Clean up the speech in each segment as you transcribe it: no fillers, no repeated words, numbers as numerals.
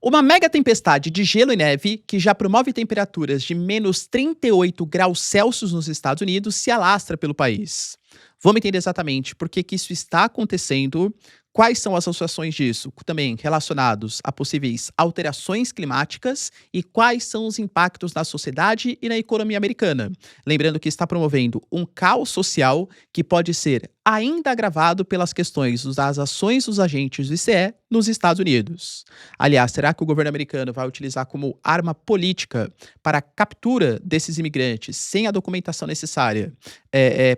Uma mega tempestade de gelo e neve, que já promove temperaturas de menos 38 graus Celsius nos Estados Unidos, se alastra pelo país. Vamos entender exatamente por que isso está acontecendo, quais são as associações disso, também relacionados a possíveis alterações climáticas e quais são os impactos na sociedade e na economia americana. Lembrando que está promovendo um caos social que pode ser ainda agravado pelas questões das ações dos agentes do ICE nos Estados Unidos. Aliás, será que o governo americano vai utilizar como arma política para a captura desses imigrantes sem a documentação necessária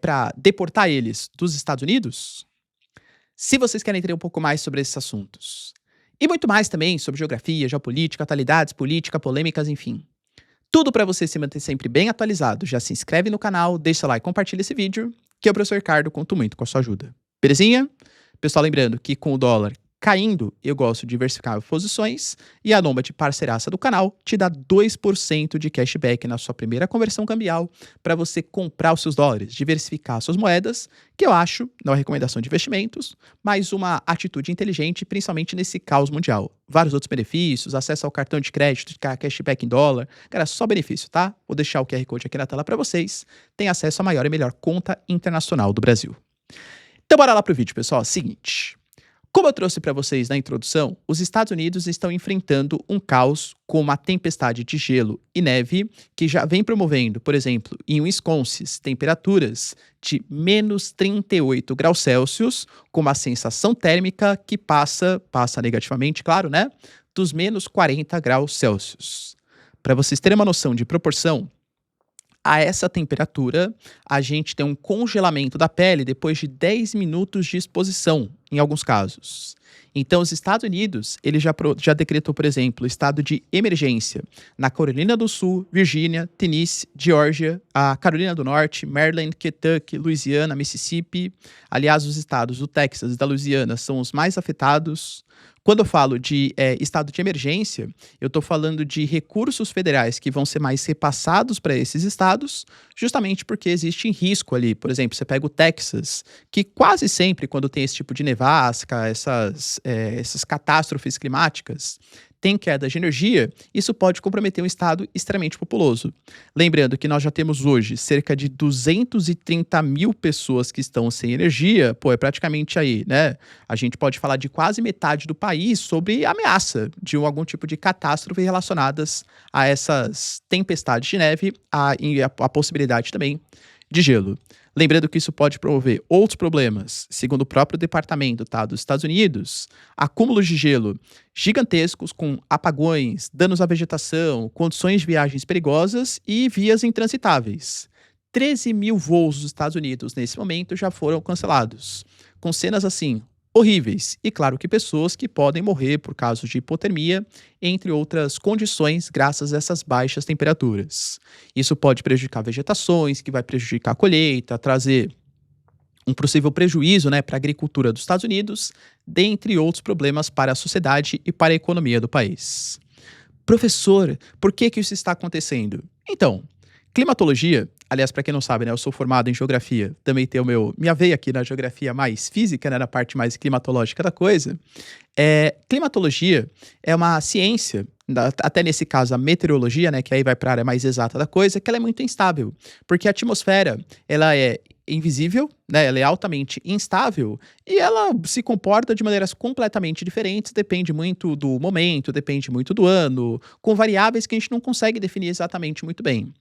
para deportar eles dos Estados Unidos? Se vocês querem entender um pouco mais sobre esses assuntos. E muito mais também sobre geografia, geopolítica, atualidades, política, polêmicas, enfim. Tudo para você se manter sempre bem atualizado. Já se inscreve no canal, deixa seu like, compartilha esse vídeo, que eu, professor Ricardo, conto muito com a sua ajuda. Belezinha? Pessoal, lembrando que com o dólar caindo, eu gosto de diversificar posições e a Nômade, parceiraça do canal, te dá 2% de cashback na sua primeira conversão cambial para você comprar os seus dólares, diversificar suas moedas, que eu acho, não é recomendação de investimentos, mas uma atitude inteligente, principalmente nesse caos mundial. Vários outros benefícios, acesso ao cartão de crédito, cashback em dólar, cara, só benefício, tá? Vou deixar o QR Code aqui na tela para vocês. Tem acesso à maior e melhor conta internacional do Brasil. Então bora lá pro vídeo, pessoal. Seguinte. Como eu trouxe para vocês na introdução, os Estados Unidos estão enfrentando um caos com uma tempestade de gelo e neve que já vem promovendo, por exemplo, em Wisconsin, temperaturas de menos 38 graus Celsius, com uma sensação térmica que passa negativamente, claro, né, dos menos 40 graus Celsius. Para vocês terem uma noção de proporção, a essa temperatura, a gente tem um congelamento da pele depois de 10 minutos de exposição, em alguns casos. Então, os Estados Unidos, ele já decretou, por exemplo, estado de emergência na Carolina do Sul, Virgínia, Tennessee, Geórgia, a Carolina do Norte, Maryland, Kentucky, Louisiana, Mississippi. Aliás, os estados do Texas e da Louisiana são os mais afetados. Quando eu falo de estado de emergência, eu estou falando de recursos federais que vão ser mais repassados para esses estados, justamente porque existe risco ali. Por exemplo, você pega o Texas, que quase sempre, quando tem esse tipo de nevasca, essas catástrofes climáticas, tem queda de energia, isso pode comprometer um estado extremamente populoso. Lembrando que nós já temos hoje cerca de 230 mil pessoas que estão sem energia, pô, é praticamente aí, né? A gente pode falar de quase metade do país sobre ameaça de algum tipo de catástrofe relacionadas a essas tempestades de neve e a possibilidade também de gelo. Lembrando que isso pode promover outros problemas, segundo o próprio departamento dos Estados Unidos, acúmulos de gelo gigantescos com apagões, danos à vegetação, condições de viagens perigosas e vias intransitáveis. 13 mil voos dos Estados Unidos nesse momento já foram cancelados, com cenas assim horríveis e claro que pessoas que podem morrer por causa de hipotermia, entre outras condições graças a essas baixas temperaturas. Isso pode prejudicar vegetações, que vai prejudicar a colheita, trazer um possível prejuízo, né, para a agricultura dos Estados Unidos, dentre outros problemas para a sociedade e para a economia do país. Professor, por que isso está acontecendo? Então, climatologia, aliás, para quem não sabe, né, eu sou formado em geografia, também tenho minha veia aqui na geografia mais física, né, na parte mais climatológica da coisa. Climatologia é uma ciência, até nesse caso a meteorologia, né, que aí vai para a área mais exata da coisa, que ela é muito instável, porque a atmosfera, ela é invisível, né, ela é altamente instável e ela se comporta de maneiras completamente diferentes, depende muito do momento, depende muito do ano, com variáveis que a gente não consegue definir exatamente muito bem.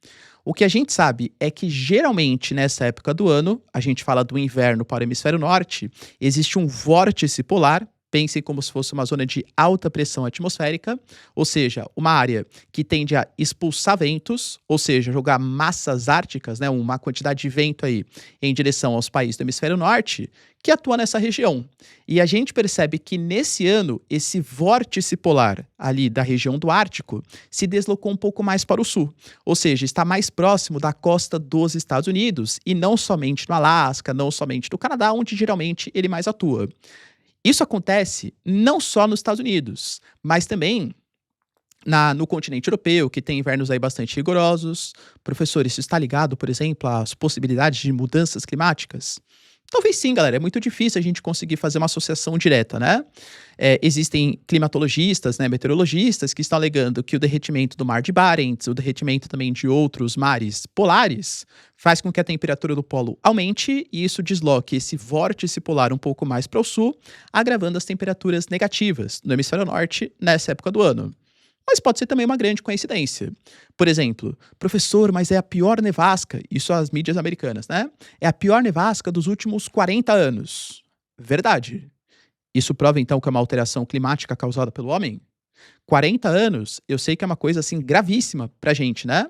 O que a gente sabe é que geralmente nessa época do ano, a gente fala do inverno para o hemisfério norte, existe um vórtice polar. Pensem como se fosse uma zona de alta pressão atmosférica, ou seja, uma área que tende a expulsar ventos, ou seja, jogar massas árticas, né, uma quantidade de vento aí em direção aos países do hemisfério norte, que atua nessa região. E a gente percebe que nesse ano, esse vórtice polar ali da região do Ártico se deslocou um pouco mais para o sul, ou seja, está mais próximo da costa dos Estados Unidos e não somente no Alasca, não somente no Canadá, onde geralmente ele mais atua. Isso acontece não só nos Estados Unidos, mas também no continente europeu, que tem invernos aí bastante rigorosos. Professor, isso está ligado, por exemplo, às possibilidades de mudanças climáticas? Talvez sim, galera. É muito difícil a gente conseguir fazer uma associação direta, né? Existem climatologistas, né, meteorologistas, que estão alegando que o derretimento do mar de Barents, o derretimento também de outros mares polares, faz com que a temperatura do polo aumente e isso desloque esse vórtice polar um pouco mais para o sul, agravando as temperaturas negativas no hemisfério norte nessa época do ano. Mas pode ser também uma grande coincidência. Por exemplo, professor, mas é a pior nevasca, isso as mídias americanas, né? É a pior nevasca dos últimos 40 anos. Verdade. Isso prova então que é uma alteração climática causada pelo homem? 40 anos, eu sei que é uma coisa assim gravíssima pra gente, né?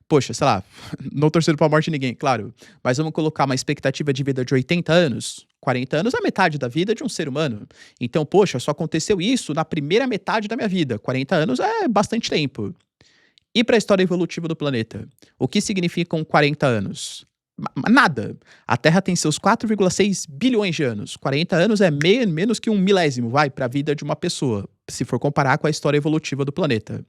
Poxa, sei lá, não torcendo pra morte de ninguém, claro, mas vamos colocar uma expectativa de vida de 80 anos. 40 anos é a metade da vida de um ser humano. Então, poxa, só aconteceu isso na primeira metade da minha vida. 40 anos é bastante tempo. E para a história evolutiva do planeta? O que significam 40 anos? Nada. A Terra tem seus 4,6 bilhões de anos. 40 anos é menos que um milésimo, vai, para a vida de uma pessoa, se for comparar com a história evolutiva do planeta.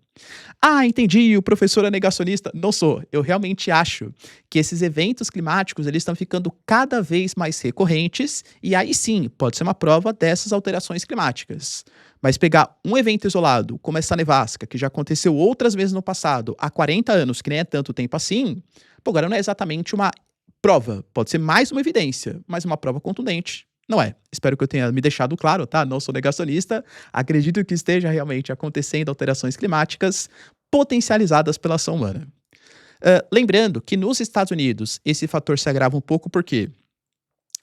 Ah, entendi, o professor é negacionista. Não sou. Eu realmente acho que esses eventos climáticos eles estão ficando cada vez mais recorrentes e aí sim, pode ser uma prova dessas alterações climáticas. Mas pegar um evento isolado, como essa nevasca, que já aconteceu outras vezes no passado, há 40 anos, que nem é tanto tempo assim, pô, agora não é exatamente uma prova. Pode ser mais uma evidência, mas uma prova contundente não é. Espero que eu tenha me deixado claro, tá? Não sou negacionista. Acredito que esteja realmente acontecendo alterações climáticas potencializadas pela ação humana. Lembrando que nos Estados Unidos esse fator se agrava um pouco porque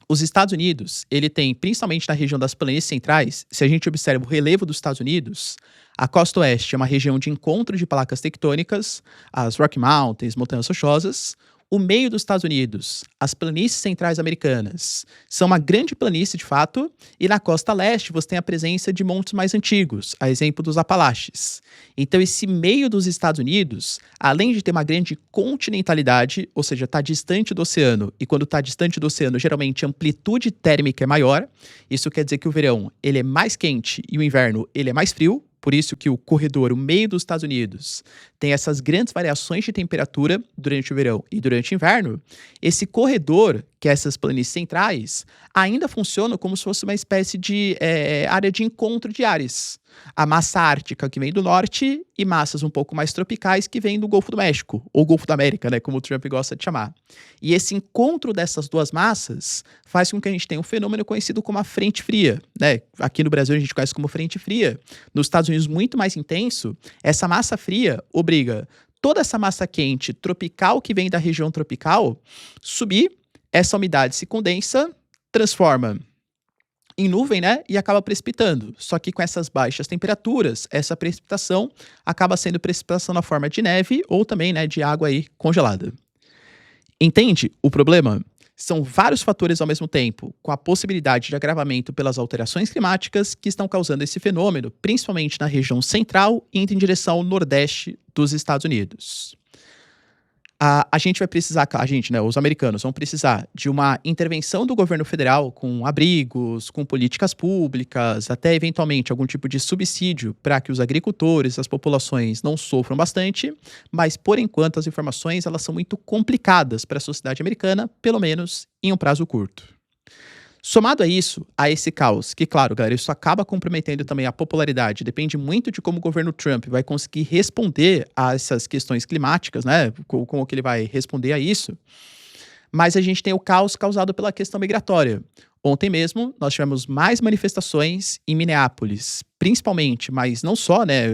os Estados Unidos, ele tem, principalmente na região das planícies centrais, se a gente observa o relevo dos Estados Unidos, a costa oeste é uma região de encontro de placas tectônicas, as Rocky Mountains, montanhas rochosas. O meio dos Estados Unidos, as planícies centrais americanas, são uma grande planície de fato, e na costa leste você tem a presença de montes mais antigos, a exemplo dos Apalaches. Então esse meio dos Estados Unidos, além de ter uma grande continentalidade, ou seja, está distante do oceano, e quando está distante do oceano, geralmente a amplitude térmica é maior, isso quer dizer que o verão ele é mais quente e o inverno ele é mais frio, por isso que o corredor, o meio dos Estados Unidos, tem essas grandes variações de temperatura durante o verão e durante o inverno. Esse corredor, que é essas planícies centrais, ainda funciona como se fosse uma espécie de área de encontro de ares. A massa ártica que vem do norte e massas um pouco mais tropicais que vêm do Golfo do México, ou Golfo da América, né, como o Trump gosta de chamar. E esse encontro dessas duas massas faz com que a gente tenha um fenômeno conhecido como a frente fria, né? Aqui no Brasil a gente conhece como frente fria. Nos Estados Unidos muito mais intenso, essa massa fria obriga toda essa massa quente tropical que vem da região tropical subir, essa umidade se condensa, transforma em nuvem, né? E acaba precipitando. Só que com essas baixas temperaturas, essa precipitação acaba sendo precipitação na forma de neve ou também, né, de água aí congelada. Entende o problema? São vários fatores ao mesmo tempo, com a possibilidade de agravamento pelas alterações climáticas que estão causando esse fenômeno, principalmente na região central e indo em direção ao nordeste dos Estados Unidos. A gente vai precisar, a gente, né, os americanos vão precisar de uma intervenção do governo federal com abrigos, com políticas públicas, até eventualmente algum tipo de subsídio para que os agricultores, as populações não sofram bastante, mas por enquanto as informações elas são muito complicadas para a sociedade americana, pelo menos em um prazo curto. Somado a isso, a esse caos, que claro, galera, isso acaba comprometendo também a popularidade, depende muito de como o governo Trump vai conseguir responder a essas questões climáticas, né? Como que ele vai responder a isso. Mas a gente tem o caos causado pela questão migratória. Ontem mesmo, nós tivemos mais manifestações em Minneapolis, principalmente, mas não só, né,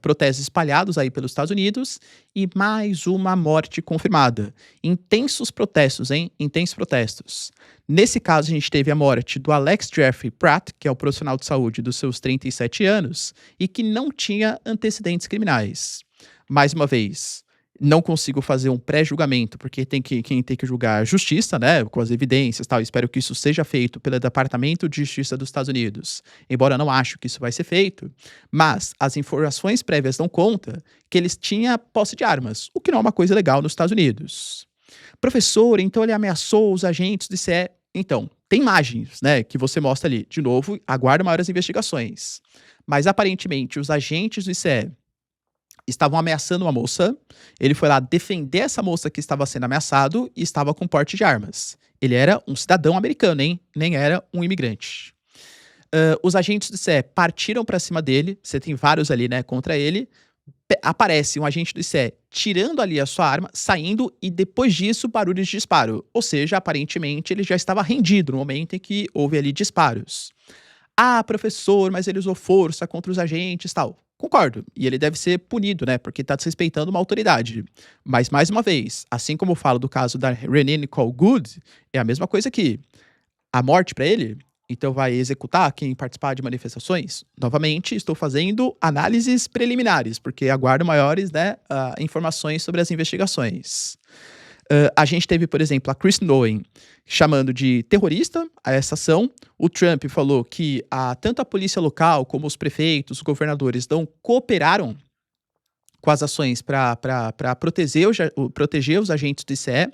protestos espalhados aí pelos Estados Unidos e mais uma morte confirmada. Intensos protestos, hein? Intensos protestos. Nesse caso, a gente teve a morte do Alex Jeffrey Pratt, que é o profissional de saúde dos seus 37 anos e que não tinha antecedentes criminais. Mais uma vez, não consigo fazer um pré-julgamento, porque quem tem que julgar a justiça, né, com as evidências e tal. Espero que isso seja feito pelo Departamento de Justiça dos Estados Unidos, embora eu não acho que isso vai ser feito. Mas as informações prévias dão conta que eles tinham posse de armas, o que não é uma coisa legal nos Estados Unidos. Professor, então ele ameaçou os agentes do ICE. Então, tem imagens, né, que você mostra ali. De novo, aguardo maiores investigações. Mas aparentemente os agentes do ICE estavam ameaçando uma moça, ele foi lá defender essa moça que estava sendo ameaçado e estava com porte de armas. Ele era um cidadão americano, hein, nem era um imigrante. Os agentes do ICE partiram pra cima dele, você tem vários ali, né, contra ele. Aparece um agente do ICE tirando ali a sua arma, saindo e depois disso barulhos de disparo. Ou seja, aparentemente ele já estava rendido no momento em que houve ali disparos. "Ah, professor, mas ele usou força contra os agentes, tal". Concordo, e ele deve ser punido, né, porque tá desrespeitando uma autoridade. Mas mais uma vez, assim como eu falo do caso da Renee Nicole Good, é a mesma coisa aqui. A morte pra ele, então vai executar quem participar de manifestações? Novamente, estou fazendo análises preliminares, porque aguardo maiores, né, informações sobre as investigações. A gente teve, por exemplo, a Chris Noem chamando de terrorista a essa ação. O Trump falou que tanto a polícia local como os prefeitos, os governadores não cooperaram com as ações para proteger os agentes do ICE.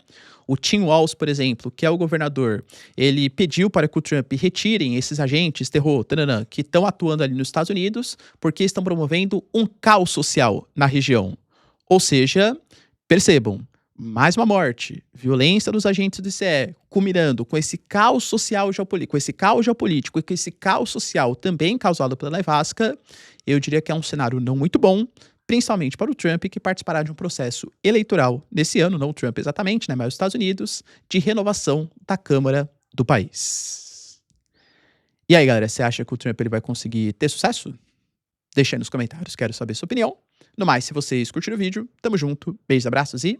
O Tim Walz, por exemplo, que é o governador, ele pediu para que o Trump retirem esses agentes, terror, tananã, que estão atuando ali nos Estados Unidos, porque estão promovendo um caos social na região. Ou seja, percebam, mais uma morte, violência dos agentes do ICE, culminando com esse caos social geopolítico, com esse caos geopolítico e com esse caos social também causado pela nevasca, eu diria que é um cenário não muito bom, principalmente para o Trump, que participará de um processo eleitoral nesse ano, não o Trump exatamente, né, mas os Estados Unidos, de renovação da Câmara do país. E aí, galera, você acha que o Trump ele vai conseguir ter sucesso? Deixa aí nos comentários, quero saber sua opinião. No mais, se vocês curtiram o vídeo, tamo junto, beijos, abraços e